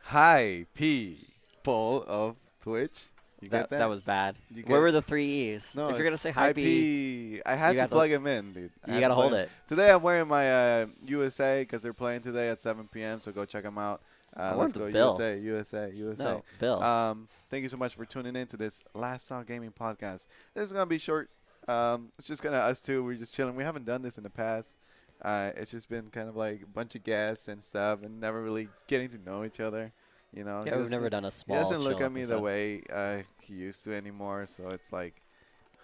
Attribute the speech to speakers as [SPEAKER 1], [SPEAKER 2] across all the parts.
[SPEAKER 1] Hi, people of Twitch. You get that?
[SPEAKER 2] That was bad.
[SPEAKER 1] You
[SPEAKER 2] Where
[SPEAKER 1] get
[SPEAKER 2] were the three E's?
[SPEAKER 1] No,
[SPEAKER 2] if you're gonna
[SPEAKER 1] it's
[SPEAKER 2] say hi
[SPEAKER 1] IP. I had
[SPEAKER 2] you
[SPEAKER 1] to
[SPEAKER 2] got to-
[SPEAKER 1] plug him in, dude. I
[SPEAKER 2] you
[SPEAKER 1] had
[SPEAKER 2] gotta
[SPEAKER 1] plug
[SPEAKER 2] hold
[SPEAKER 1] him.
[SPEAKER 2] it.
[SPEAKER 1] Today I'm wearing my USA because they're playing today at 7 p.m. So go check them out.
[SPEAKER 2] I
[SPEAKER 1] Let's
[SPEAKER 2] wanted the
[SPEAKER 1] go
[SPEAKER 2] Bill.
[SPEAKER 1] USA.
[SPEAKER 2] No, Bill.
[SPEAKER 1] Thank you so much for tuning in to this Last Saw Gaming podcast. This is gonna be short. It's just gonna us two. We're just chilling. We haven't done this in the past. It's just been kind of like a bunch of guests and stuff, and never really getting to know each other. You know,
[SPEAKER 2] Yeah, we've never done a small.
[SPEAKER 1] He doesn't look
[SPEAKER 2] chill
[SPEAKER 1] at me
[SPEAKER 2] episode.
[SPEAKER 1] the way he used to anymore. So it's like,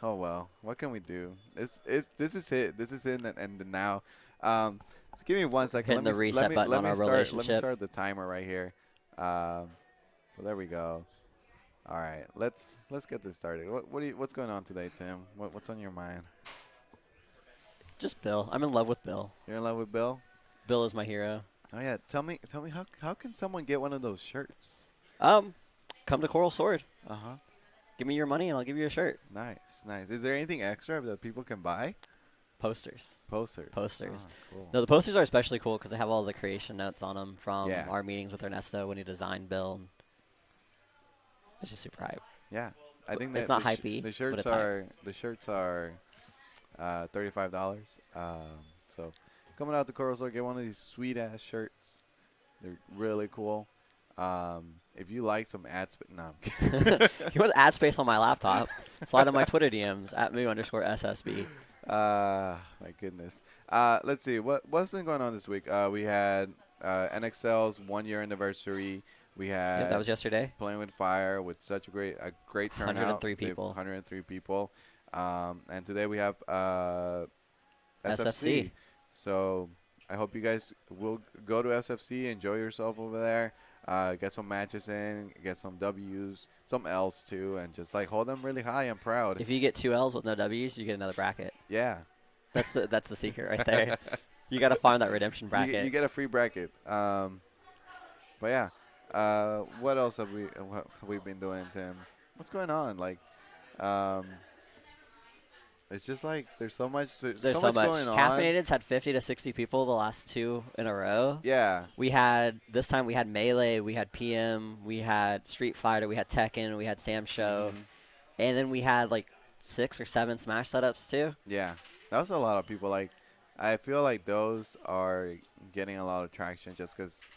[SPEAKER 1] oh well, what can we do? This is it. This is it, and the now. So give me 1 second.
[SPEAKER 2] Hitting the reset button on our
[SPEAKER 1] Let me
[SPEAKER 2] relationship.
[SPEAKER 1] start the timer right here. So there we go. All right, let's get this started. What's going on today, Tim? What's on your mind?
[SPEAKER 2] Just Bill. I'm in love with Bill.
[SPEAKER 1] You're in love with Bill?
[SPEAKER 2] Bill is my hero.
[SPEAKER 1] Oh yeah, tell me how can someone get one of those shirts?
[SPEAKER 2] Come to Coral Sword.
[SPEAKER 1] Uh-huh.
[SPEAKER 2] Give me your money and I'll give you a shirt.
[SPEAKER 1] Nice. Is there anything extra that people can buy?
[SPEAKER 2] Posters.
[SPEAKER 1] Posters.
[SPEAKER 2] Oh,
[SPEAKER 1] Cool.
[SPEAKER 2] No, the posters are especially cool because they have all the creation notes on them from
[SPEAKER 1] Yeah.
[SPEAKER 2] our meetings with Ernesto when he designed Bill. It's just super hype.
[SPEAKER 1] Yeah. I think
[SPEAKER 2] It's
[SPEAKER 1] that
[SPEAKER 2] not hypey,
[SPEAKER 1] the
[SPEAKER 2] but
[SPEAKER 1] shirts
[SPEAKER 2] it's hype.
[SPEAKER 1] are $35. So coming out to Coral Store, get one of these sweet ass shirts. They're really cool. If you like some ads, but no. I'm kidding.
[SPEAKER 2] You want ad space on my laptop? Slide on my Twitter DMs at @moo_SSB.
[SPEAKER 1] My goodness. Let's see what's been going on this week. We had NXL's 1-year anniversary. We had
[SPEAKER 2] Yep, that was yesterday.
[SPEAKER 1] Playing with Fire with such a great turnout.
[SPEAKER 2] 103 people.
[SPEAKER 1] 103 people. And today we have
[SPEAKER 2] SFC.
[SPEAKER 1] So I hope you guys will go to SFC, enjoy yourself over there, get some matches in, get some W's, some L's too, and just like hold them really high and proud.
[SPEAKER 2] If you get 2 L's with no W's, you get another bracket.
[SPEAKER 1] Yeah.
[SPEAKER 2] That's the secret right there. You got to find that redemption bracket.
[SPEAKER 1] You get a free bracket. But yeah. What else have we been doing, Tim? What's going on? Like, it's just like there's so much. There's so much going on.
[SPEAKER 2] Caffeinated's had 50 to 60 people the last 2 in a row.
[SPEAKER 1] Yeah.
[SPEAKER 2] This time we had Melee, we had PM, we had Street Fighter, we had Tekken, we had Sam Show, and then we had like 6 or 7 Smash setups too.
[SPEAKER 1] Yeah, that was a lot of people. Like, I feel like those are getting a lot of traction just because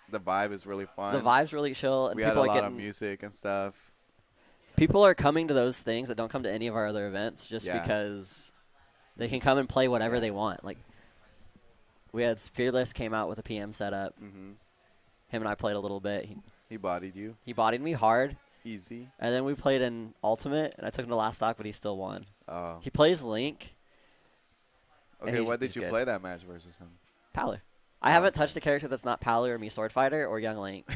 [SPEAKER 1] the vibe is really fun.
[SPEAKER 2] The vibe's really chill, and
[SPEAKER 1] we had
[SPEAKER 2] people
[SPEAKER 1] a
[SPEAKER 2] are
[SPEAKER 1] lot
[SPEAKER 2] getting
[SPEAKER 1] of music and stuff.
[SPEAKER 2] People are coming to those things that don't come to any of our other events just
[SPEAKER 1] Yeah.
[SPEAKER 2] because they can come and play whatever they want. Like, we had Fearless came out with a PM setup.
[SPEAKER 1] Mm-hmm.
[SPEAKER 2] Him and I played a little bit.
[SPEAKER 1] He bodied you.
[SPEAKER 2] He bodied me hard.
[SPEAKER 1] Easy.
[SPEAKER 2] And then we played in Ultimate, and I took him to last stock, but he still won.
[SPEAKER 1] Oh.
[SPEAKER 2] He plays Link.
[SPEAKER 1] Okay, why did
[SPEAKER 2] he's
[SPEAKER 1] you
[SPEAKER 2] good.
[SPEAKER 1] play that match versus him?
[SPEAKER 2] Pablue. I haven't touched a character that's not Pablue or me Sword Fighter or Young Link.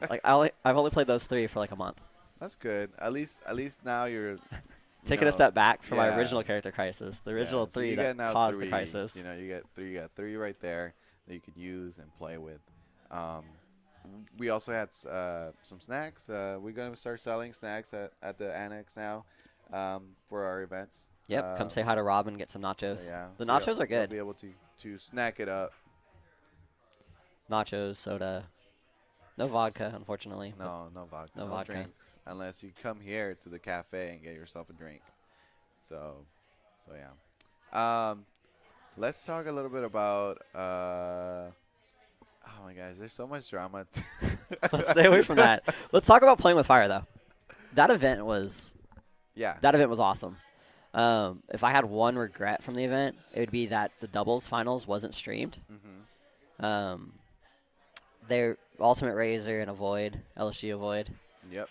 [SPEAKER 2] Like I've only played those 3 for like a month.
[SPEAKER 1] That's good. At least now you're
[SPEAKER 2] Taking a step back from my
[SPEAKER 1] yeah.
[SPEAKER 2] original character Crisis. The original
[SPEAKER 1] so
[SPEAKER 2] 3
[SPEAKER 1] you
[SPEAKER 2] that
[SPEAKER 1] get now
[SPEAKER 2] caused
[SPEAKER 1] 3,
[SPEAKER 2] the crisis.
[SPEAKER 1] You know, you got 3 right there that you could use and play with. We also had some snacks. We're gonna start selling snacks at the annex now for our events.
[SPEAKER 2] Yep, come say hi to Robin, get some nachos.
[SPEAKER 1] So, yeah,
[SPEAKER 2] The
[SPEAKER 1] so
[SPEAKER 2] nachos are
[SPEAKER 1] you'll
[SPEAKER 2] good.
[SPEAKER 1] be able to snack it up.
[SPEAKER 2] Nachos, soda. No vodka, unfortunately.
[SPEAKER 1] No vodka.
[SPEAKER 2] No
[SPEAKER 1] No
[SPEAKER 2] vodka.
[SPEAKER 1] drinks. Unless you come here to the cafe and get yourself a drink. So yeah. Let's talk a little bit about oh my gosh, there's so much drama.
[SPEAKER 2] Let's stay away from that. Let's talk about Playing with Fire, though. That event was awesome. If I had one regret from the event, it would be that the doubles finals wasn't streamed.
[SPEAKER 1] Mm-hmm.
[SPEAKER 2] Their Ultimate Razor and Avoid, LSG Avoid,
[SPEAKER 1] Yep.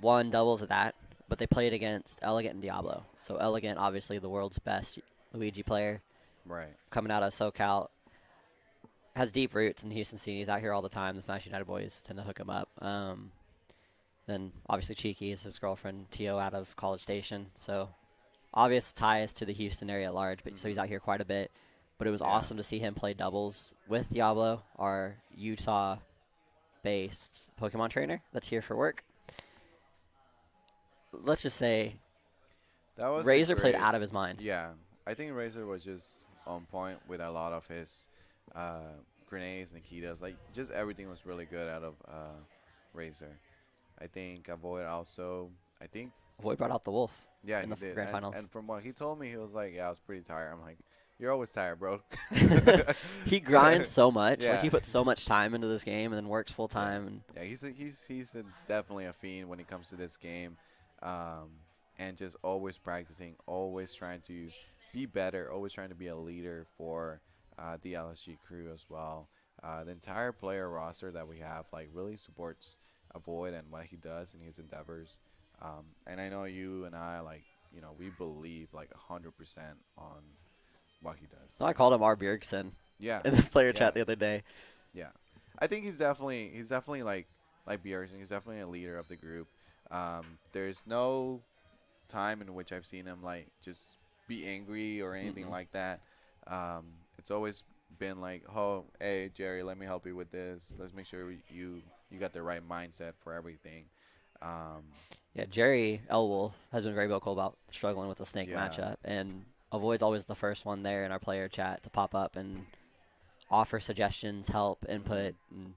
[SPEAKER 2] won doubles at that, but they played against Elegant and Diablo. So Elegant, obviously the world's best Luigi player,
[SPEAKER 1] Right.
[SPEAKER 2] coming out of SoCal, has deep roots in the Houston scene. He's out here all the time. The Smash United boys tend to hook him up. Then obviously Cheeky is his girlfriend, Tio, out of College Station. So obvious ties to the Houston area at large, but so he's out here quite a bit. But it was awesome to see him play doubles with Diablo, our Utah-based Pokemon trainer that's here for work. Let's just say
[SPEAKER 1] That was
[SPEAKER 2] Razor played out of his mind.
[SPEAKER 1] Yeah, I think Razor was just on point with a lot of his grenades, Nikitas, like just everything was really good out of Razor. I think Avoid also. I think
[SPEAKER 2] Void brought out the Wolf
[SPEAKER 1] yeah,
[SPEAKER 2] in
[SPEAKER 1] he
[SPEAKER 2] the
[SPEAKER 1] did.
[SPEAKER 2] grand finals.
[SPEAKER 1] And from what he told me, he was like, "Yeah, I was pretty tired." I'm like, "You're always tired, bro."
[SPEAKER 2] He grinds so much.
[SPEAKER 1] Yeah.
[SPEAKER 2] Like he puts so much time into this game and then works full time. And
[SPEAKER 1] Yeah, he's definitely a fiend when it comes to this game, and just always practicing, always trying to be better, always trying to be a leader for the LSG crew as well. The entire player roster that we have like really supports Avoid and what he does in his endeavors. And I know you and I like we believe like 100% on what he does.
[SPEAKER 2] so I called him R. Bjergsen
[SPEAKER 1] Yeah,
[SPEAKER 2] in the player
[SPEAKER 1] yeah.
[SPEAKER 2] chat the other day.
[SPEAKER 1] Yeah, I think he's definitely like Bjergsen. He's definitely a leader of the group. There's no time in which I've seen him like just be angry or anything like that. It's always been like, oh, hey Jerry, let me help you with this. Let's make sure you got the right mindset for everything.
[SPEAKER 2] Yeah, Jerry Elwolf has been very vocal about struggling with the snake
[SPEAKER 1] Yeah.
[SPEAKER 2] matchup, and Avoid's always the first one there in our player chat to pop up and offer suggestions, help, input, and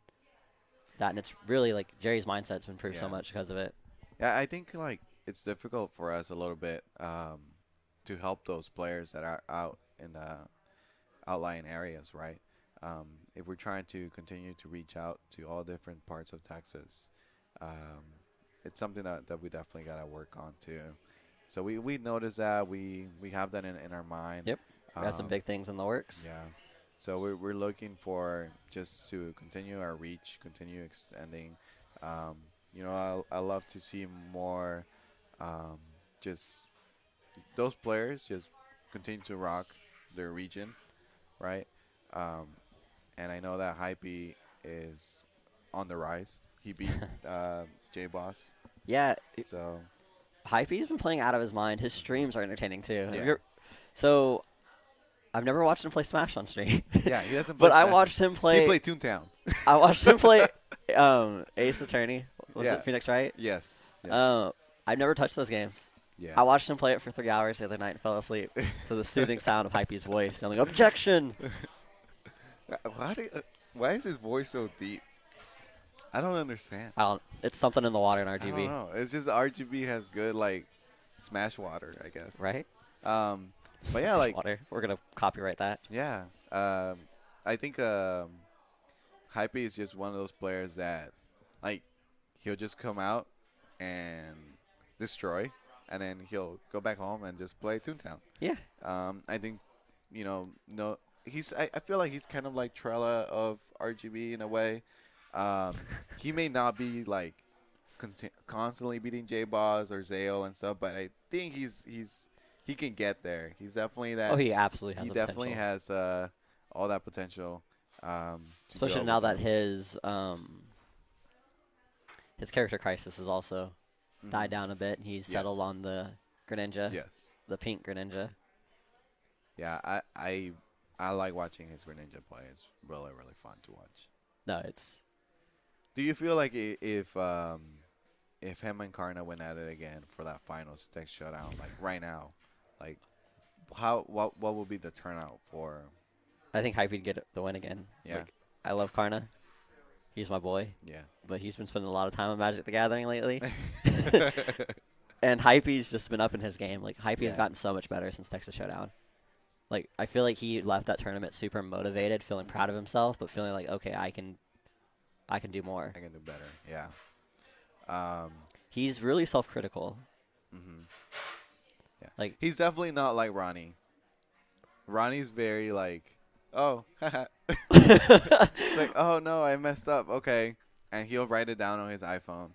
[SPEAKER 2] that. And it's really like Jerry's mindset's been improved so
[SPEAKER 1] Yeah.
[SPEAKER 2] much because of it.
[SPEAKER 1] Yeah, I think like it's difficult for us a little bit to help those players that are out in the outlying areas, right? If we're trying to continue to reach out to all different parts of Texas, it's something that we definitely got to work on too. So we noticed that we have that in our mind.
[SPEAKER 2] Yep. We got some big things in the works.
[SPEAKER 1] Yeah. So we're looking for just to continue our reach, continue extending. I love to see more, just those players just continue to rock their region, right? And I know that Hypey is on the rise. He beat J Boss.
[SPEAKER 2] Yeah,
[SPEAKER 1] So
[SPEAKER 2] Hype's been playing out of his mind. His streams are entertaining too.
[SPEAKER 1] Yeah.
[SPEAKER 2] So I've never watched him play Smash on stream.
[SPEAKER 1] yeah, he doesn't. Play
[SPEAKER 2] But I
[SPEAKER 1] Smash.
[SPEAKER 2] watched him play.
[SPEAKER 1] He played Toontown.
[SPEAKER 2] I watched him play Ace Attorney. Was
[SPEAKER 1] Yeah.
[SPEAKER 2] it Phoenix Wright?
[SPEAKER 1] Yes.
[SPEAKER 2] I've never touched those games.
[SPEAKER 1] Yeah.
[SPEAKER 2] I watched him play it for 3 hours the other night and fell asleep to the soothing sound of Hype's voice. I'm like, objection!
[SPEAKER 1] Why is his voice so deep? I don't understand.
[SPEAKER 2] It's something in the water in
[SPEAKER 1] I don't
[SPEAKER 2] RGB,
[SPEAKER 1] know. It's just RGB has good like Smash water, I guess.
[SPEAKER 2] right?
[SPEAKER 1] But yeah, like
[SPEAKER 2] Water. We're gonna copyright that.
[SPEAKER 1] yeah. I think Hype is just one of those players that like he'll just come out and destroy, and then he'll go back home and just play Toontown.
[SPEAKER 2] Yeah.
[SPEAKER 1] I think no. I feel like he's kind of like Trella of RGB in a way. He may not be like constantly beating J-Boss or Zale and stuff, but I think he can get there. He's definitely that.
[SPEAKER 2] Oh, he absolutely has
[SPEAKER 1] He
[SPEAKER 2] the
[SPEAKER 1] definitely
[SPEAKER 2] potential.
[SPEAKER 1] has all that potential. To
[SPEAKER 2] Especially
[SPEAKER 1] go
[SPEAKER 2] now
[SPEAKER 1] with
[SPEAKER 2] that
[SPEAKER 1] him.
[SPEAKER 2] his character crisis has also
[SPEAKER 1] Mhm.
[SPEAKER 2] died down a bit. He's settled
[SPEAKER 1] Yes.
[SPEAKER 2] on the Greninja,
[SPEAKER 1] Yes.
[SPEAKER 2] the pink Greninja.
[SPEAKER 1] Yeah, I like watching his Greninja play. It's really really fun to watch.
[SPEAKER 2] No, it's
[SPEAKER 1] Do you feel like if him and Karna went at it again for that finals tech showdown, like right now, like what will be the turnout for?
[SPEAKER 2] I think Hype'd get the win again.
[SPEAKER 1] Yeah.
[SPEAKER 2] Like, I love Karna. He's my boy,
[SPEAKER 1] Yeah.
[SPEAKER 2] but he's been spending a lot of time on Magic the Gathering lately. And Hype's just been up in his game. Like, Hype has
[SPEAKER 1] Yeah.
[SPEAKER 2] gotten so much better since Texas Showdown. Like, I feel like he left that tournament super motivated, feeling proud of himself, but feeling like, okay, I can do more.
[SPEAKER 1] I can do better. Yeah.
[SPEAKER 2] He's really self-critical.
[SPEAKER 1] Mhm. Yeah.
[SPEAKER 2] Like-
[SPEAKER 1] he's definitely not like Ronnie. Ronnie's very like, oh, like, oh no, I messed up. Okay, and he'll write it down on his iPhone.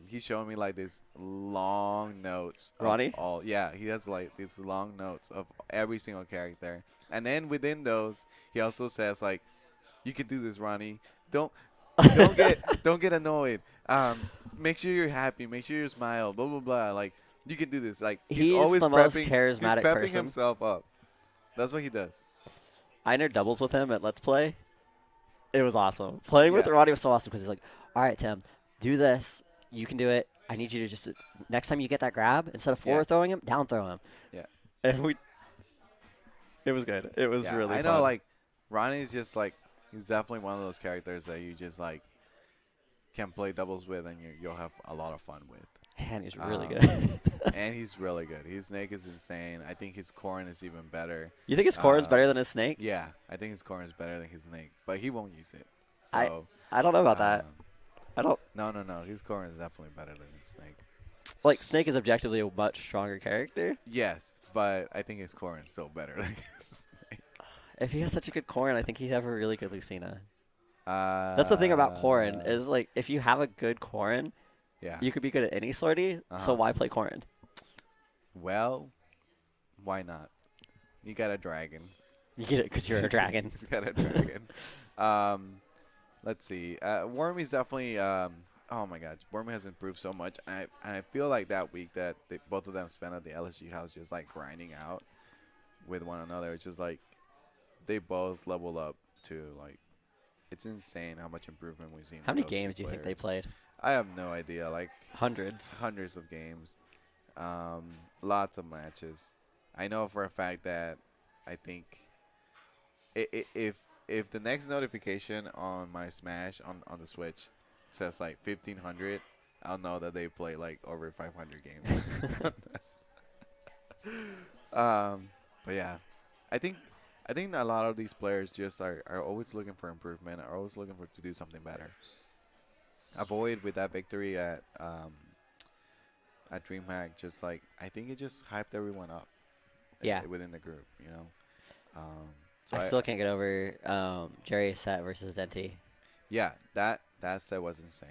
[SPEAKER 1] He's showing me like these long notes. of
[SPEAKER 2] Ronnie?
[SPEAKER 1] Yeah, he has like these long notes of every single character, and then within those, he also says like, "You can do this, Ronnie. Don't get annoyed. Make sure you're happy. Make sure you smile. Blah blah blah. Like you can do this. Like
[SPEAKER 2] He's
[SPEAKER 1] always
[SPEAKER 2] the most
[SPEAKER 1] prepping,
[SPEAKER 2] charismatic
[SPEAKER 1] he's prepping
[SPEAKER 2] person.
[SPEAKER 1] himself up. That's what he does.
[SPEAKER 2] I entered doubles with him at Let's Play. It was awesome. Playing with
[SPEAKER 1] Yeah.
[SPEAKER 2] Ronnie was so awesome because he's like, all right, Tim, do this. You can do it. I need you to just, next time you get that grab, instead of forward throwing him, down throw him.
[SPEAKER 1] Yeah.
[SPEAKER 2] And it was good. It was
[SPEAKER 1] Yeah,
[SPEAKER 2] really
[SPEAKER 1] I know.
[SPEAKER 2] fun.
[SPEAKER 1] Like Ronnie's just like He's definitely one of those characters that you just like can play doubles with, and you'll have a lot of fun with.
[SPEAKER 2] Man, he's really
[SPEAKER 1] Um,
[SPEAKER 2] good.
[SPEAKER 1] and he's really good. His snake is insane. I think his corn is even better.
[SPEAKER 2] You think his core is better
[SPEAKER 1] Um,
[SPEAKER 2] than his snake?
[SPEAKER 1] yeah, I think his corn is better than his snake, but he won't use it.
[SPEAKER 2] I
[SPEAKER 1] So,
[SPEAKER 2] I don't know about that.
[SPEAKER 1] um,
[SPEAKER 2] I don't
[SPEAKER 1] no. His corn is definitely better than his snake.
[SPEAKER 2] like Snake is objectively a much stronger character.
[SPEAKER 1] Yes, but I think his corn is still better than his snake.
[SPEAKER 2] If he has such a good corn, I think he'd have a really good Lucina. That's the thing about Corrin is like if you have a good Corrin,
[SPEAKER 1] yeah.
[SPEAKER 2] you could be good at any sortie. So
[SPEAKER 1] Uh-huh.
[SPEAKER 2] why play Corrin?
[SPEAKER 1] Well, why not? You got a dragon.
[SPEAKER 2] You get it because you're a dragon.
[SPEAKER 1] He's got a dragon. um, let's see. Wormy's definitely. Oh my God, Wormy has improved so much. I feel like that week that both of them spent at the LSG house just like grinding out with one another. It's just like they both leveled up to like. It's insane how much improvement we've seen.
[SPEAKER 2] How
[SPEAKER 1] with
[SPEAKER 2] many
[SPEAKER 1] those two
[SPEAKER 2] games do you think they
[SPEAKER 1] players.
[SPEAKER 2] played?
[SPEAKER 1] I have no idea. Like
[SPEAKER 2] Hundreds.
[SPEAKER 1] hundreds of games, lots of matches. I know for a fact that I think if the next notification on my Smash on the Switch says like 1500, I'll know that they play like over 500 games. But yeah, I think a lot of these players just are always looking for improvement, are always looking for to do something better. Avoid with that victory at DreamHack, just like I think it just hyped everyone up.
[SPEAKER 2] Yeah.
[SPEAKER 1] Within the group, you know. So
[SPEAKER 2] I still can't get over Jerry Set versus Denti.
[SPEAKER 1] yeah, that set was insane.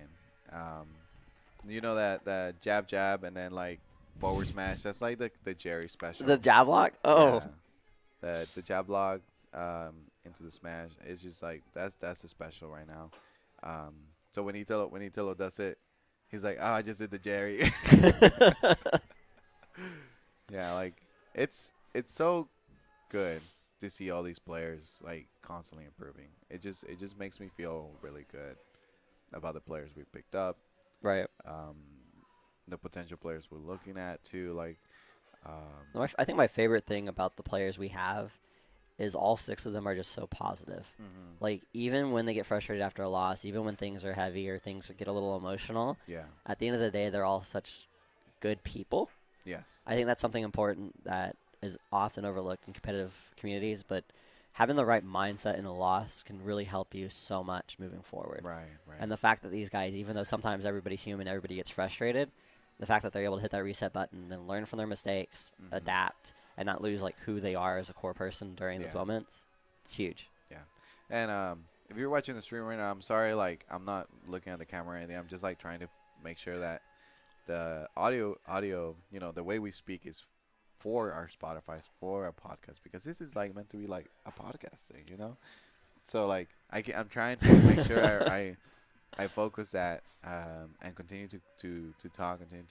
[SPEAKER 1] You know that jab and then like forward smash. That's like the Jerry special.
[SPEAKER 2] The jab lock? Oh.
[SPEAKER 1] Yeah. The jab log into the smash. It's just like that's the special right now. So when Italo does it, he's like, oh, I just did the Jerry. Yeah, like it's so good to see all these players like constantly improving. It just makes me feel really good about the players we picked up.
[SPEAKER 2] Right.
[SPEAKER 1] The potential players we're looking at too. Like,
[SPEAKER 2] I think my favorite thing about the players we have is all 6 of them are just so positive.
[SPEAKER 1] mhm.
[SPEAKER 2] Like, even when they get frustrated after a loss, even when things are heavy or things get a little emotional,
[SPEAKER 1] Yeah.
[SPEAKER 2] at the end of the day, they're all such good people.
[SPEAKER 1] Yes.
[SPEAKER 2] I think that's something important that is often overlooked in competitive communities, but having the right mindset in a loss can really help you so much moving forward.
[SPEAKER 1] Right. Right.
[SPEAKER 2] And the fact that these guys, even though sometimes everybody's human, everybody gets frustrated, the fact that they're able to hit that reset button and learn from their mistakes,
[SPEAKER 1] Mhm.
[SPEAKER 2] adapt, and not lose like who they are as a core person during those
[SPEAKER 1] Yeah.
[SPEAKER 2] moments, it's huge.
[SPEAKER 1] And if you're watching the stream right now, I'm sorry, like I'm not looking at the camera or anything. I'm just like trying to make sure that the audio, you know, the way we speak is for our Spotify, for our podcast, because this is like meant to be like a podcast thing, you know. So like I'm trying to make sure I focus that and continue to talk, continue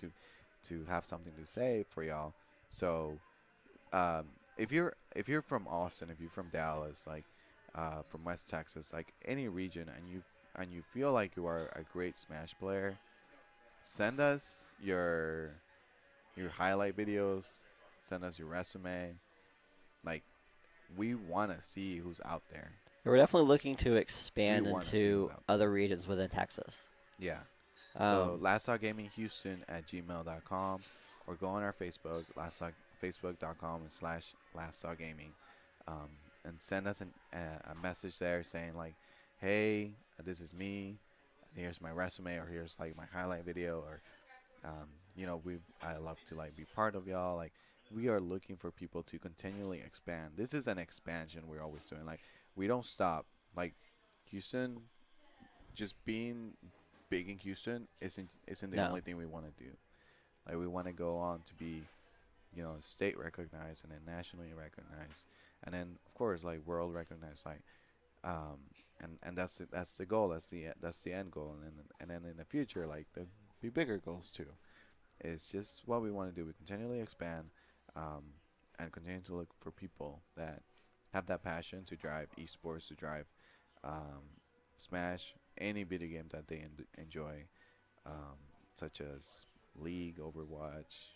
[SPEAKER 1] to have something to say for y'all. So if you're from Austin, if you're from Dallas, like from West Texas, like any region, and you feel like you are a great Smash player, send us your highlight videos, send us your resume. Like we want to see who's out there.
[SPEAKER 2] We're definitely looking to expand
[SPEAKER 1] We wanna see
[SPEAKER 2] into
[SPEAKER 1] who's out
[SPEAKER 2] other regions within Texas.
[SPEAKER 1] Yeah. So
[SPEAKER 2] Um,
[SPEAKER 1] lastsaw@gmail.com or go on our Facebook, facebook.com/lastsaw gaming, and send us a message there saying like, hey, this is me. Here's my resume, or here's like my highlight video, or you know, I love to like be part of y'all. Like we are looking for people to continually expand. This is an expansion we're always doing. Like we don't stop. Like Houston, just being big in Houston isn't the
[SPEAKER 2] No.
[SPEAKER 1] only thing we want to do. Like we want to go on to be, you know, state recognized and then nationally recognized, and then of course like world recognized. Like, and that's the goal. That's the end goal. And then in the future, like there be bigger goals too. It's just what we want to do. We continually expand, and continue to look for people that have that passion to drive esports, to drive Smash, any video game that they enjoy, such as League, Overwatch,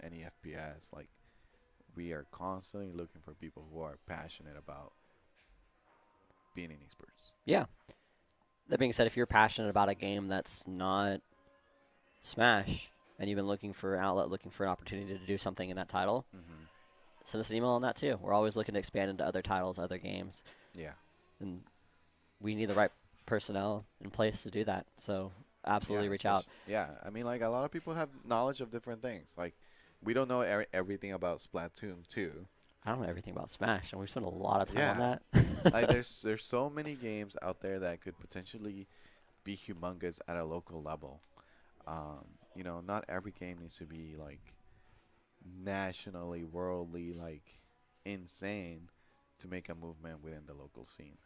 [SPEAKER 1] any FPS. Like we are constantly looking for people who are passionate about being in esports.
[SPEAKER 2] Yeah. That being said, if you're passionate about a game that's not Smash and you've been looking for an outlet, looking for an opportunity to do something in that title,
[SPEAKER 1] Mm-hmm.
[SPEAKER 2] send us an email on that too. We're always looking to expand into other titles, other games,
[SPEAKER 1] Yeah.
[SPEAKER 2] and we need the right personnel in place to do that. So absolutely
[SPEAKER 1] Yeah,
[SPEAKER 2] reach out.
[SPEAKER 1] yeah, I mean, like a lot of people have knowledge of different things. Like, we don't know everything about Splatoon 2.
[SPEAKER 2] I don't know everything about Smash, and we spend a lot of time on
[SPEAKER 1] Yeah, like
[SPEAKER 2] that.
[SPEAKER 1] there's so many games out there that could potentially be humongous at a local level. Um, not every game needs to be like nationally, worldly, like insane to make a movement within the local scene.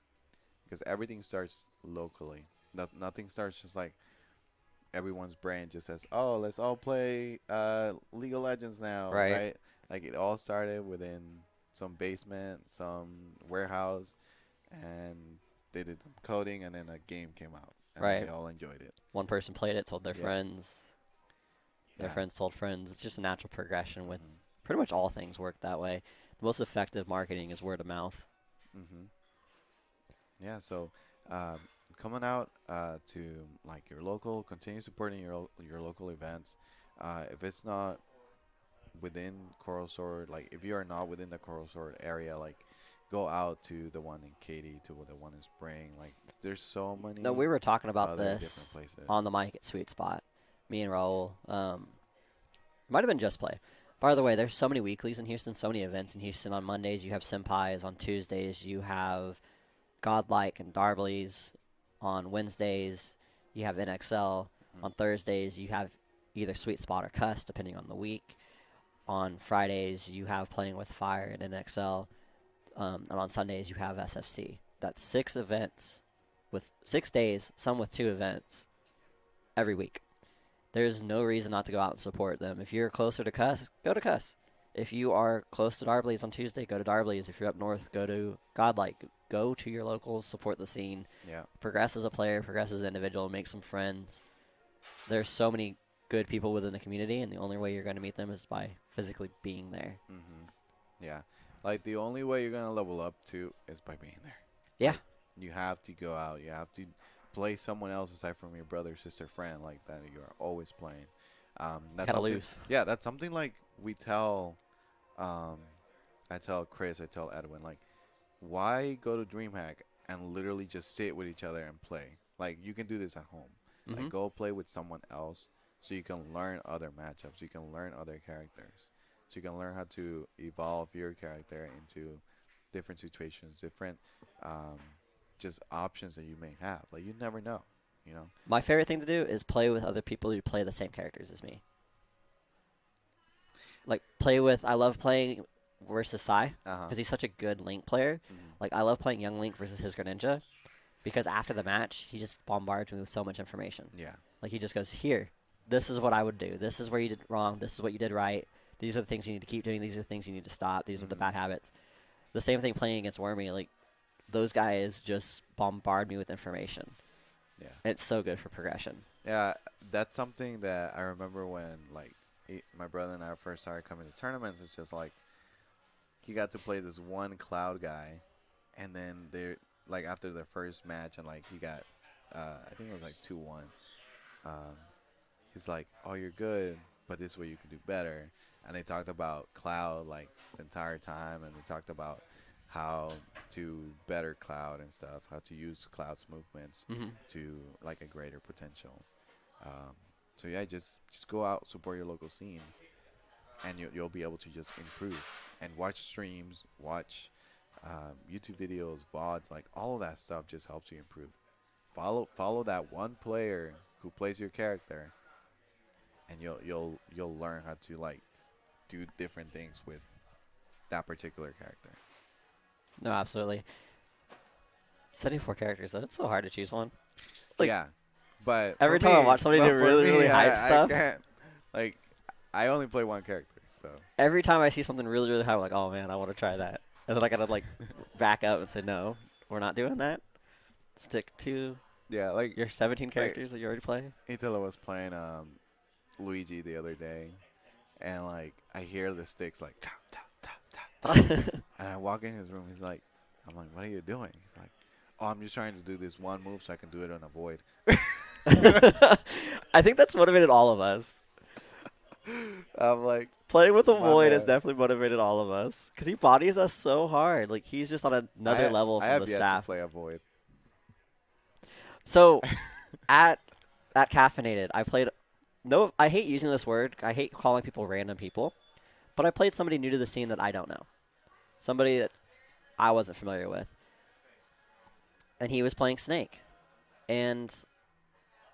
[SPEAKER 1] Because everything starts locally. Nothing starts just like everyone's brain just says, "Oh, let's all play League of Legends now,"
[SPEAKER 2] Right.
[SPEAKER 1] right? Like it all started within some basement, some warehouse, and they did some coding, and then a game came out, and then
[SPEAKER 2] Right.
[SPEAKER 1] they all enjoyed it.
[SPEAKER 2] One person played it, told their
[SPEAKER 1] Yeah,
[SPEAKER 2] friends. Their
[SPEAKER 1] yeah.
[SPEAKER 2] friends told friends. It's just a natural progression with
[SPEAKER 1] Mhm,
[SPEAKER 2] pretty much all things work that way. The most effective marketing is word of mouth.
[SPEAKER 1] mhm. Yeah. So, um, coming out to like your local, continue supporting your local events. If it's not within Coral Sword, like if you are not within the Coral Sword area, like go out to the one in Katy, to the one in Spring. Like there's so many
[SPEAKER 2] No, we were talking about
[SPEAKER 1] other different
[SPEAKER 2] this
[SPEAKER 1] places.
[SPEAKER 2] on the mic at Sweet Spot. Me and Raul. Might have been Just Play. By the way, there's so many weeklies in Houston, so many events in Houston. On Mondays, you have Senpais. On Tuesdays, you have Godlike and Darblies. On Wednesdays, you have NXL.
[SPEAKER 1] Mhm.
[SPEAKER 2] On Thursdays, you have either Sweet Spot or Cuss, depending on the week. On Fridays, you have Playing with Fire and NXL. And on Sundays, you have SFC. That's 6 events with 6 days, some with 2 events every week. There's no reason not to go out and support them. If you're closer to Cuss, go to Cuss. If you are close to Darblies on Tuesday, go to Darblies. If you're up north, go to Godlike. Go to your locals, support the scene.
[SPEAKER 1] Yeah.
[SPEAKER 2] Progress as a player, progress as an individual, make some friends. There's so many good people within the community, and the only way you're going to meet them is by physically being there.
[SPEAKER 1] Mhm. Yeah. Like the only way you're gonna level up too is by being there.
[SPEAKER 2] Yeah.
[SPEAKER 1] Like, you have to go out. You have to play someone else aside from your brother, sister, friend like that. You are always playing. That's
[SPEAKER 2] Gotta
[SPEAKER 1] something.
[SPEAKER 2] lose.
[SPEAKER 1] Yeah, that's something like we tell. Um, I tell Chris, I tell Edwin, like, why go to DreamHack and literally just sit with each other and play? Like, you can do this at home.
[SPEAKER 2] Mm-hmm.
[SPEAKER 1] Like, go play with someone else so you can learn other matchups. You can learn other characters. So you can learn how to evolve your character into different situations, different just options that you may have. Like, you never know, you know?
[SPEAKER 2] My favorite thing to do is play with other people who play the same characters as me. Like, I love playing versus Sai
[SPEAKER 1] Uh-huh.
[SPEAKER 2] because he's such a good Link player.
[SPEAKER 1] Mhm.
[SPEAKER 2] Like, I love playing Young Link versus his Greninja because after the match, he just bombards me with so much information.
[SPEAKER 1] Yeah.
[SPEAKER 2] Like, he just goes, here, this is what I would do. This is where you did wrong. This is what you did right. These are the things you need to keep doing. These are the things you need to stop. These are the
[SPEAKER 1] Mhm.
[SPEAKER 2] bad habits. The same thing playing against Wormy. Like, those guys just bombard me with information.
[SPEAKER 1] Yeah.
[SPEAKER 2] And it's so good for progression.
[SPEAKER 1] Yeah, that's something that I remember when, like, my brother and I first started coming to tournaments. It's just like he got to play this one Cloud guy, and then they're like after their first match, and like he got, I think it was like 2-1. Um, he's like, "Oh, you're good, but this is what you can do better." And they talked about Cloud like the entire time, and they talked about how to better Cloud and stuff, how to use Cloud's movements
[SPEAKER 2] Mm-hmm.
[SPEAKER 1] to like a greater potential. So yeah, just go out, support your local scene, and you'll be able to just improve and watch streams, watch YouTube videos, VODs, like all of that stuff just helps you improve. Follow that one player who plays your character, and you'll learn how to like do different things with that particular character.
[SPEAKER 2] No, absolutely. 74 characters, though. It's so hard to choose one. Like,
[SPEAKER 1] Yeah, but
[SPEAKER 2] every
[SPEAKER 1] for
[SPEAKER 2] time I
[SPEAKER 1] me-
[SPEAKER 2] watch somebody
[SPEAKER 1] but
[SPEAKER 2] do
[SPEAKER 1] for
[SPEAKER 2] really,
[SPEAKER 1] me,
[SPEAKER 2] really hype
[SPEAKER 1] I
[SPEAKER 2] stuff,
[SPEAKER 1] can't, like I only play one character, so
[SPEAKER 2] every time I see something really, really high, I'm like, oh, man, I want to try that. And then I got to, like, back up and say, no, we're not doing that. Stick to
[SPEAKER 1] yeah, like
[SPEAKER 2] your 17 characters that you already play.
[SPEAKER 1] Itala was playing Luigi the other day, and like I hear the sticks like tap tap tap tap tap, and I walk in his room. I'm like, what are you doing? He's like, oh, I'm just trying to do this one move so I can do it on a void.
[SPEAKER 2] I think that's motivated all of us.
[SPEAKER 1] I'm like,
[SPEAKER 2] Playing with a
[SPEAKER 1] my
[SPEAKER 2] void has
[SPEAKER 1] man.
[SPEAKER 2] definitely motivated all of us because he bodies us so hard. Like he's just on another level
[SPEAKER 1] I
[SPEAKER 2] from
[SPEAKER 1] have
[SPEAKER 2] the
[SPEAKER 1] yet
[SPEAKER 2] staff.
[SPEAKER 1] to play a void.
[SPEAKER 2] So at caffeinated, I played. No, I hate using this word. I hate calling people random people, but I played somebody new to the scene that I don't know, somebody that I wasn't familiar with, and he was playing Snake, and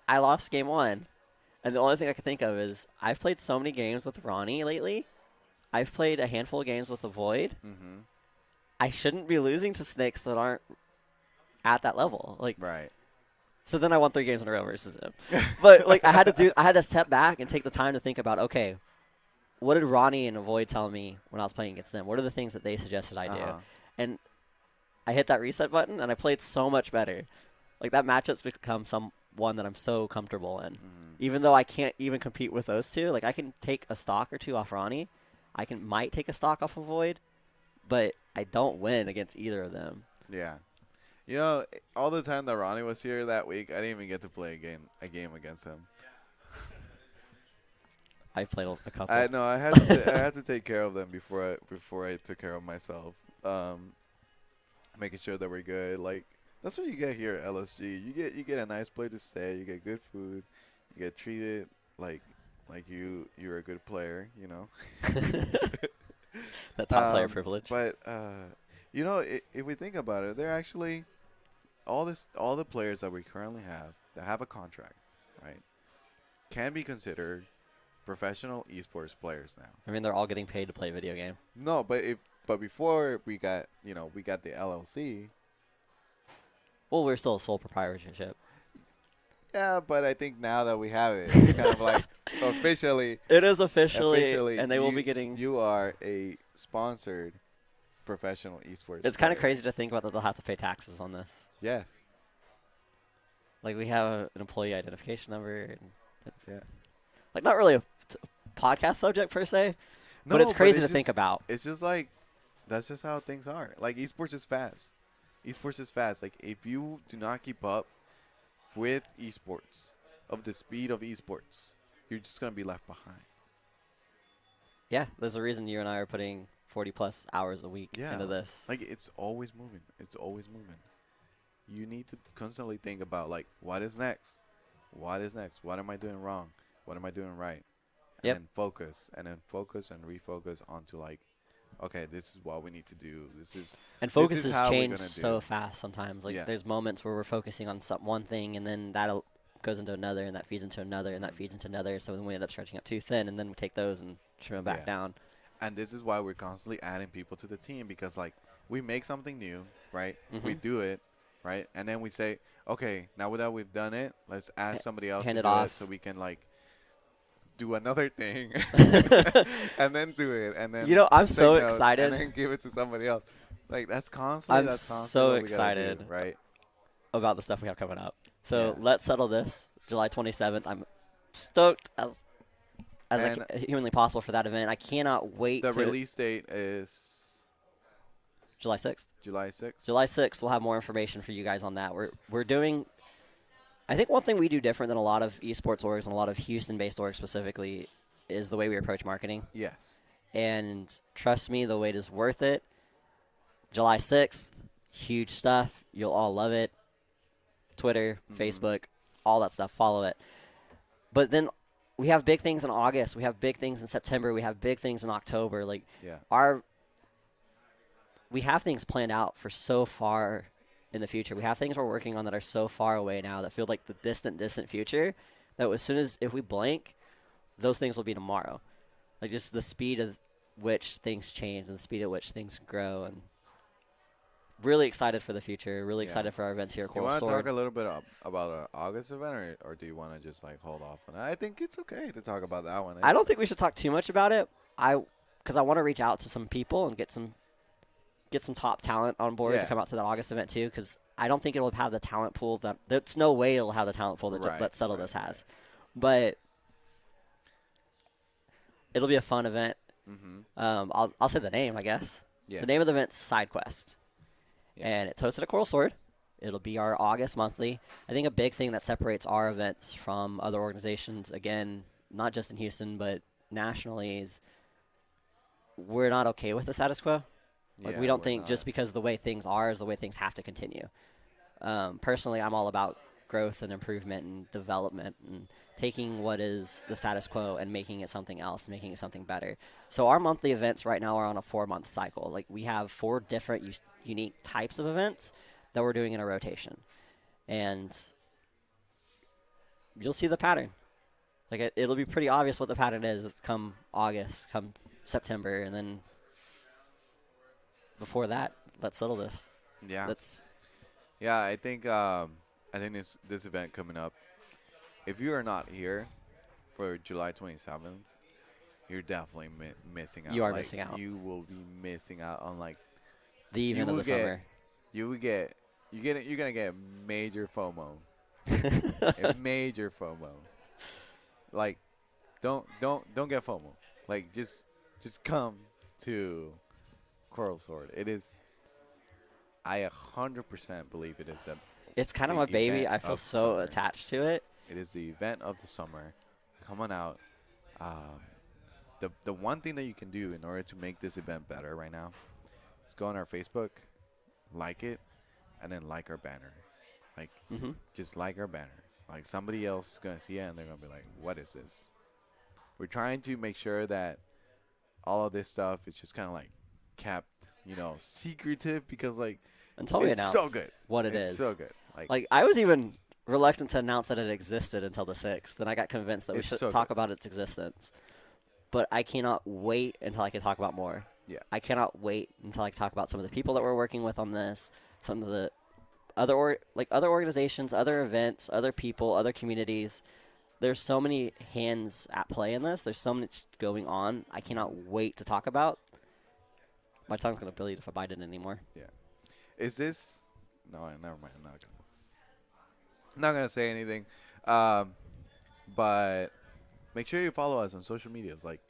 [SPEAKER 2] I lost game one. And the only thing I can think of is I've played so many games with Ronnie lately. I've played a handful of games with the Void.
[SPEAKER 1] Mm-hmm.
[SPEAKER 2] I shouldn't be losing to Snakes that aren't at that level. Like,
[SPEAKER 1] Right.
[SPEAKER 2] so then I won 3 games in a row versus him. But like I had to step back and take the time to think about, okay, what did Ronnie and Void tell me when I was playing against them? What are the things that they suggested I do? And I hit that reset button and I played so much better. Like that matchup's become one that I'm so comfortable in. Even though I can't even compete with those two, like I can take a stock or two off Ronnie. Might take a stock off of Void, but I don't win against either of them.
[SPEAKER 1] Yeah. You know, all the time that Ronnie was here that week, I didn't even get to play a game against him.
[SPEAKER 2] I played a couple.
[SPEAKER 1] I had to take care of them before I took care of myself. Making sure that we're good. Like that's what you get here at LSG. You get a nice place to stay. You get good food. You get treated like you're a good player. You know.
[SPEAKER 2] That top player privilege.
[SPEAKER 1] But you know, if we think about it, they're actually all the players that we currently have that have a contract, right, can be considered professional esports players now.
[SPEAKER 2] I mean, they're all getting paid to play a video game.
[SPEAKER 1] No, but before we got the LLC.
[SPEAKER 2] Well, we're still a sole proprietorship.
[SPEAKER 1] Yeah, but I think now that we have it, it's kind of like officially.
[SPEAKER 2] It is officially, and they will be getting.
[SPEAKER 1] You are a sponsored professional esports.
[SPEAKER 2] It's kind of crazy to think about that they'll have to pay taxes on this.
[SPEAKER 1] Yes.
[SPEAKER 2] Like we have an employee identification number. And it's,
[SPEAKER 1] Yeah.
[SPEAKER 2] Like not really a podcast subject per se, but it's crazy to think about.
[SPEAKER 1] It's just like that's just how things are. Like esports is fast. Esports is fast. Like if you do not keep up with esports, of the speed of esports, you're just gonna be left behind.
[SPEAKER 2] Yeah, there's a reason you and I are putting 40+ hours a week into this.
[SPEAKER 1] Like it's always moving. It's always moving. You need to constantly think about like what is next? What is next? What am I doing wrong? What am I doing right? And then focus and refocus onto like, okay, this is what we need to do.
[SPEAKER 2] And focus has changed so fast sometimes. Like there's moments where we're focusing on one thing and then that goes into another and that feeds into another and that feeds into another. So then we end up stretching up too thin and then we take those and trim them back down.
[SPEAKER 1] And this is why we're constantly adding people to the team because like we make something new, right?
[SPEAKER 2] Mm-hmm.
[SPEAKER 1] We do it, right? And then we say, okay, now that we've done it, let's add somebody else
[SPEAKER 2] hand
[SPEAKER 1] to
[SPEAKER 2] it
[SPEAKER 1] do
[SPEAKER 2] off.
[SPEAKER 1] it so we can like do another thing and then do it and then
[SPEAKER 2] I'm
[SPEAKER 1] take
[SPEAKER 2] so
[SPEAKER 1] notes
[SPEAKER 2] excited
[SPEAKER 1] and then give it to somebody else. Like that's constantly.
[SPEAKER 2] I'm so excited
[SPEAKER 1] right?
[SPEAKER 2] About the stuff we have coming up. So let's settle this. July 27th. I'm stoked as humanly possible for that event. I cannot wait.
[SPEAKER 1] The release date is
[SPEAKER 2] July 6th.
[SPEAKER 1] July 6th.
[SPEAKER 2] July 6th. We'll have more information for you guys on that. We're doing. I think one thing we do different than a lot of esports orgs and a lot of Houston-based orgs specifically is the way we approach marketing.
[SPEAKER 1] Yes.
[SPEAKER 2] And trust me, the wait is worth it. July 6th, huge stuff. You'll all love it. Twitter, Facebook, all that stuff. Follow it. But then we have big things in August. We have big things in September. We have big things in October. Like we have things planned out for so far in the future. We have things we're working on that are so far away now that feel like the distant future that as soon as if we blank, those things will be tomorrow. Like just the speed of which things change and the speed at which things grow, and really excited for the future. Really excited for our events here at Coral Sword.
[SPEAKER 1] You want to talk a little bit about our August event, or do you want to just like hold off on it? I think it's okay to talk about that one.
[SPEAKER 2] I don't think we should talk too much about it. Because I want to reach out to some people and get some top talent on board to come out to that August event too. Because I don't think it'll have the talent pool there's no way it'll have the talent pool that Settle This has. But it'll be a fun event. Mm-hmm. I'll say the name, I guess. Yeah. The name of the event's Side Quest. Yeah. And it's hosted at Coral Sword. It'll be our August monthly. I think a big thing that separates our events from other organizations, again, not just in Houston, but nationally, is we're not okay with the status quo. Like,
[SPEAKER 1] Yeah,
[SPEAKER 2] we don't
[SPEAKER 1] we're
[SPEAKER 2] think
[SPEAKER 1] not.
[SPEAKER 2] just because the way things are is the way things have to continue. Personally, I'm all about growth and improvement and development and taking what is the status quo and making it something else, making it something better. So our monthly events right now are on a 4-month cycle. Like, we have 4 different unique types of events that we're doing in a rotation. And you'll see the pattern. Like, it'll be pretty obvious what the pattern is come August, come September, and then before that, let's settle this.
[SPEAKER 1] Yeah.
[SPEAKER 2] Let's
[SPEAKER 1] Yeah, I think this event coming up, if you are not here for July 27th, you're definitely missing out.
[SPEAKER 2] You are
[SPEAKER 1] Like,
[SPEAKER 2] missing out.
[SPEAKER 1] You will be missing out on like
[SPEAKER 2] The
[SPEAKER 1] you
[SPEAKER 2] event of
[SPEAKER 1] will
[SPEAKER 2] the
[SPEAKER 1] get
[SPEAKER 2] summer.
[SPEAKER 1] you're gonna get major FOMO, a major FOMO. Like, don't get FOMO. Like, just come to Coral Sword. It is. I 100% believe it is
[SPEAKER 2] It's kind of
[SPEAKER 1] the
[SPEAKER 2] my baby.
[SPEAKER 1] event
[SPEAKER 2] I feel
[SPEAKER 1] of the
[SPEAKER 2] so
[SPEAKER 1] summer.
[SPEAKER 2] attached to it.
[SPEAKER 1] It is the event of the summer. Come on out. Um, the one thing that you can do in order to make this event better right now is go on our Facebook, like it, and then like our banner. Like,
[SPEAKER 2] Hmm.
[SPEAKER 1] just like our banner. Like, somebody else is gonna see it and they're gonna be like, "What is this?" We're trying to make sure that all of this stuff is just kind of like kept, secretive, because like
[SPEAKER 2] Until we
[SPEAKER 1] it's
[SPEAKER 2] announce
[SPEAKER 1] so good.
[SPEAKER 2] what it
[SPEAKER 1] It's
[SPEAKER 2] is.
[SPEAKER 1] so good.
[SPEAKER 2] Like, I was even reluctant to announce that it existed until the 6th. Then I got convinced that we
[SPEAKER 1] It's
[SPEAKER 2] should
[SPEAKER 1] so
[SPEAKER 2] talk
[SPEAKER 1] good.
[SPEAKER 2] about its existence. But I cannot wait until I can talk about more.
[SPEAKER 1] Yeah.
[SPEAKER 2] I cannot wait until I can talk about some of the people that we're working with on this, some of the other other organizations, other events, other people, other communities. There's so many hands at play in this. There's so much going on. I cannot wait to talk about. My tongue's gonna bleed if I bite it anymore.
[SPEAKER 1] Yeah. Is this? No, never mind. I'm not gonna say anything. But make sure you follow us on social medias. Like,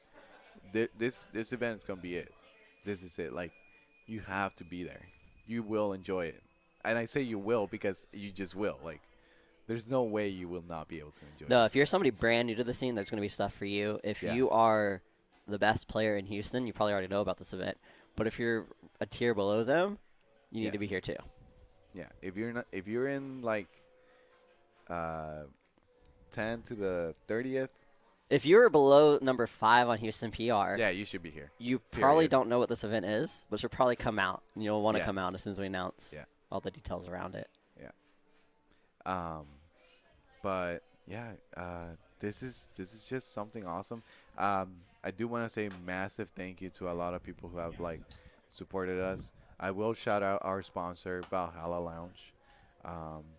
[SPEAKER 1] this event is gonna be it. This is it. Like, you have to be there. You will enjoy it, and I say you will because you just will. Like, there's no way you will not be able to enjoy.
[SPEAKER 2] No,
[SPEAKER 1] this
[SPEAKER 2] if you're
[SPEAKER 1] event.
[SPEAKER 2] somebody brand new to the scene, there's going to be stuff for you. If you
[SPEAKER 1] Yes.
[SPEAKER 2] are the best player in Houston, you probably already know about this event. But if you're a tier below them, you need to be
[SPEAKER 1] Yes.
[SPEAKER 2] here too.
[SPEAKER 1] Yeah, if you're in like 10 to the 30th,
[SPEAKER 2] If you're below number 5 on Houston PR,
[SPEAKER 1] yeah, you should be here.
[SPEAKER 2] you probably
[SPEAKER 1] Period.
[SPEAKER 2] don't know what this event is, but you'll probably come out. And you'll want to come
[SPEAKER 1] Yes.
[SPEAKER 2] out as soon as we announce
[SPEAKER 1] Yeah.
[SPEAKER 2] all the details around it.
[SPEAKER 1] But yeah, this is just something awesome. I do want to say massive thank you to a lot of people who have like supported us. I will shout out our sponsor, Valhalla Lounge,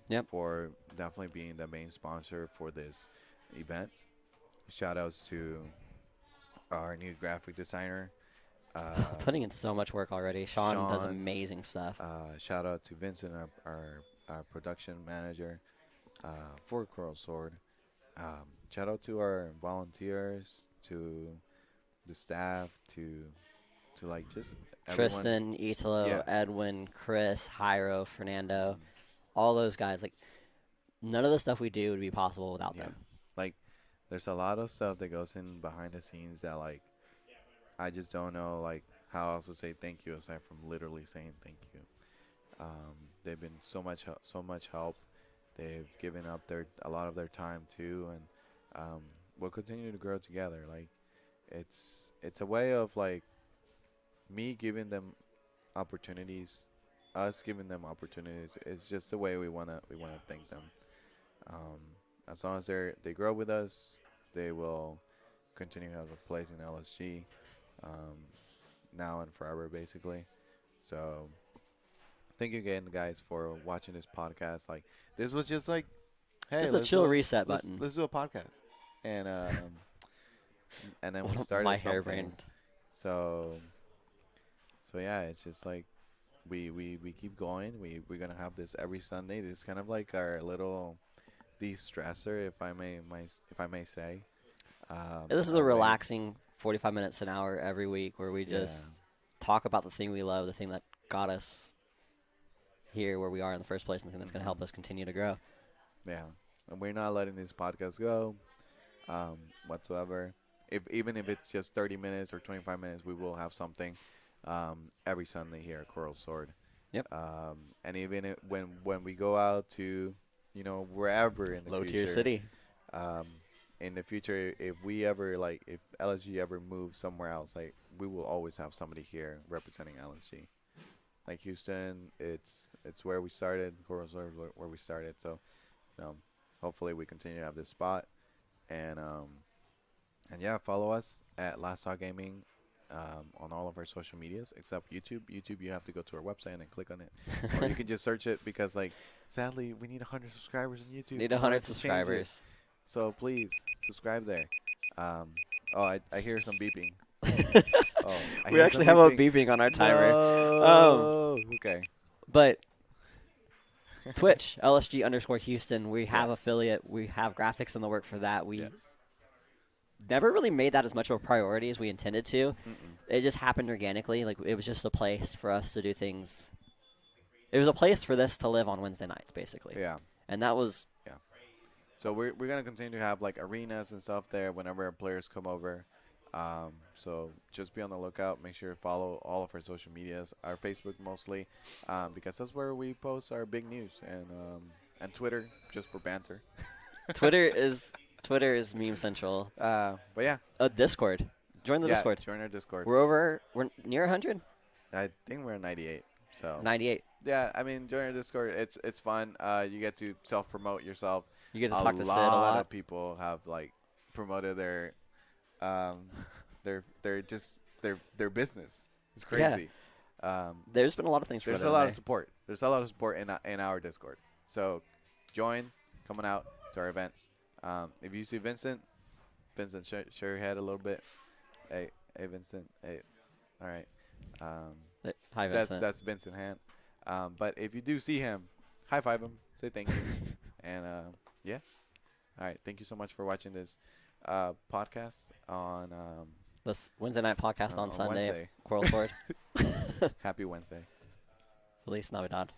[SPEAKER 2] Yep.
[SPEAKER 1] for definitely being the main sponsor for this event. Shout outs to our new graphic designer.
[SPEAKER 2] Putting in so much work already. Sean does
[SPEAKER 1] Sean,
[SPEAKER 2] amazing stuff.
[SPEAKER 1] Shout out to Vincent, our production manager for Coral Sword. Shout out to our volunteers, to the staff, to like just everyone.
[SPEAKER 2] Tristan, Italo,
[SPEAKER 1] Yeah.
[SPEAKER 2] Edwin, Chris, Jairo, Fernando, all those guys. Like, none of the stuff we do would be possible without
[SPEAKER 1] Yeah.
[SPEAKER 2] them.
[SPEAKER 1] Like, there's a lot of stuff that goes in behind the scenes that like I just don't know like how else to say thank you aside from literally saying thank you. They've been so much help. They've given up a lot of their time too, and we'll continue to grow together. Like, it's a way of like me giving them opportunities, us giving them opportunities. It's just the way we wanna thank them. As long as they grow with us, they will continue to have a place in LSG, now and forever, basically. So, thank you again, guys, for watching this podcast. Like, this was just like, hey,
[SPEAKER 2] Just a
[SPEAKER 1] let's
[SPEAKER 2] chill
[SPEAKER 1] do
[SPEAKER 2] reset
[SPEAKER 1] let's-
[SPEAKER 2] button.
[SPEAKER 1] Let's do a podcast, and and then we
[SPEAKER 2] What a-
[SPEAKER 1] started
[SPEAKER 2] my
[SPEAKER 1] something.
[SPEAKER 2] hairbrained.
[SPEAKER 1] So yeah, it's just like we keep going. We're gonna have this every Sunday. This is kind of like our little de-stressor, if I may say.
[SPEAKER 2] This is a
[SPEAKER 1] our way-
[SPEAKER 2] relaxing 45 minutes an hour every week where we
[SPEAKER 1] Yeah.
[SPEAKER 2] just talk about the thing we love, the thing that got us here where we are in the first place, and I think that's going to help us continue to grow.
[SPEAKER 1] Yeah, and we're not letting this podcast go whatsoever. Even if it's just 30 minutes or 25 minutes, we will have something every Sunday here at Coral Sword.
[SPEAKER 2] Yep.
[SPEAKER 1] And even when we go out to, wherever in the
[SPEAKER 2] Low
[SPEAKER 1] future,
[SPEAKER 2] tier city.
[SPEAKER 1] in the future, if we ever if LSG ever moves somewhere else, we will always have somebody here representing LSG. Like Houston, it's where we started. Coral Sword is where we started. So, hopefully we continue to have this spot, and yeah, follow us at Last Saw Gaming on all of our social medias except YouTube. YouTube, you have to go to our website and click on it, or you can just search it because sadly we need 100 subscribers on YouTube.
[SPEAKER 2] Need 100 subscribers.
[SPEAKER 1] So please subscribe there. I hear some beeping.
[SPEAKER 2] We actually have a beeping on our timer.
[SPEAKER 1] No. Okay.
[SPEAKER 2] But Twitch, LSG_Houston, we have
[SPEAKER 1] Yes.
[SPEAKER 2] affiliate. We have graphics in the work for that. We
[SPEAKER 1] Yes.
[SPEAKER 2] never really made that as much of a priority as we intended to.
[SPEAKER 1] Mm-mm.
[SPEAKER 2] It just happened organically. Like, it was just a place for us to do things. It was a place for this to live on Wednesday nights, basically.
[SPEAKER 1] Yeah.
[SPEAKER 2] And that was...
[SPEAKER 1] So we're gonna continue to have arenas and stuff there whenever our players come over. So just be on the lookout. Make sure to follow all of our social medias, our Facebook mostly, because that's where we post our big news, and Twitter just for banter.
[SPEAKER 2] Twitter is meme central.
[SPEAKER 1] But yeah,
[SPEAKER 2] Discord. Join the Discord.
[SPEAKER 1] Join our Discord.
[SPEAKER 2] We're near 100.
[SPEAKER 1] I think we're at 98. So
[SPEAKER 2] 98.
[SPEAKER 1] yeah, I mean, join our Discord. It's fun. You get to self promote yourself.
[SPEAKER 2] You get to talk to Sid a
[SPEAKER 1] lot
[SPEAKER 2] lot.
[SPEAKER 1] of people have promoted their business. It's crazy.
[SPEAKER 2] There's been a lot of things.
[SPEAKER 1] There's a lot of support. There's a lot of support in our Discord. So join, coming out to our events. If you see Vincent, show your head a little bit. Hey, Vincent. Hey, all right.
[SPEAKER 2] Hi, Vincent.
[SPEAKER 1] That's Vincent Hand. But if you do see him, high five him. Say thank you. And yeah. All right. Thank you so much for watching this podcast on
[SPEAKER 2] This Wednesday night podcast on Sunday.
[SPEAKER 1] Wednesday.
[SPEAKER 2] Coral Sword.
[SPEAKER 1] Happy Wednesday.
[SPEAKER 2] Feliz Navidad.